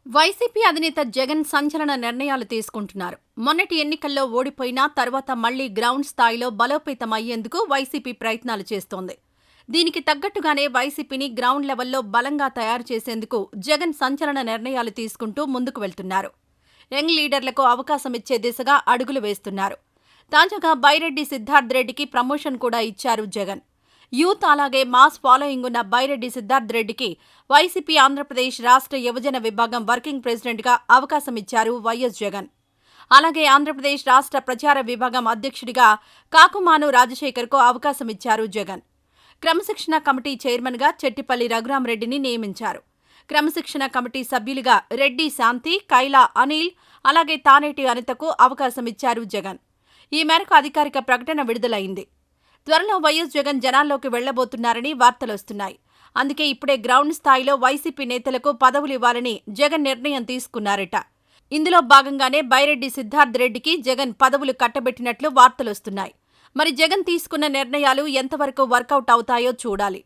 YCP అధినేత జగన్ సంచలన నిర్ణయాలు తీసుకుంటున్నారు. మొన్నటి ఎన్నికల్లో ఓడిపోయినా తర్వాత మళ్లీ గ్రౌండ్ స్థాయిలో బలోపేతం అయ్యేందుకు వైసీపీ ప్రయత్నాలు చేస్తోంది. దీనికి తగ్గట్టుగానే వైసీపీని గ్రౌండ్ లెవెల్లో బలంగా తయారు చేసేందుకు జగన్ సంచలన నిర్ణయాలు తీసుకుంటూ ముందుకు వెళ్తున్నారు. యంగ్ లీడర్లకు అవకాశమిచ్చే దిశగా అడుగులు వేస్తున్నారు. తాజాగా బైరెడ్డి సిద్ధార్థ్ రెడ్డికి ప్రమోషన్ కూడా ఇచ్చారు జగన్. యూత్ అలాగే మాస్ ఫాలోయింగ్ ఉన్న బైరెడ్డి సిద్ధార్థ్ రెడ్డికి వైసీపీ ఆంధ్రప్రదేశ్ రాష్ట్ర యువజన విభాగం వర్కింగ్ ప్రెసిడెంట్గా అవకాశమిచ్చారు వైఎస్ జగన్. అలాగే ఆంధ్రప్రదేశ్ రాష్ట్ర ప్రచార విభాగం అధ్యక్షుడిగా కాకుమాను రాజశేఖర్కు అవకాశమిచ్చారు జగన్. క్రమశిక్షణ కమిటీ చైర్మన్గా చెట్టిపల్లి రఘురామరెడ్డిని నియమించారు. క్రమశిక్షణ కమిటీ సభ్యులుగా రెడ్డి శాంతి, కైలా అనిల్, అలాగే తానేటి అనితకు అవకాశమిచ్చారు జగన్. ఈ మేరకు అధికారిక ప్రకటన విడుదలైంది. త్వరలో వైఎస్ జగన్ జనాల్లోకి వెళ్లబోతున్నారని వార్తలొస్తున్నాయి. అందుకే ఇప్పుడే గ్రౌండ్ స్థాయిలో వైసీపీ నేతలకు పదవులివ్వాలని జగన్ నిర్ణయం తీసుకున్నారట. ఇందులో భాగంగానే బైరెడ్డి సిద్ధార్థ్ రెడ్డికి జగన్ పదవులు కట్టబెట్టినట్లు వార్తలొస్తున్నాయి. మరి జగన్ తీసుకున్న నిర్ణయాలు ఎంతవరకు వర్కౌట్ అవుతాయో చూడాలి.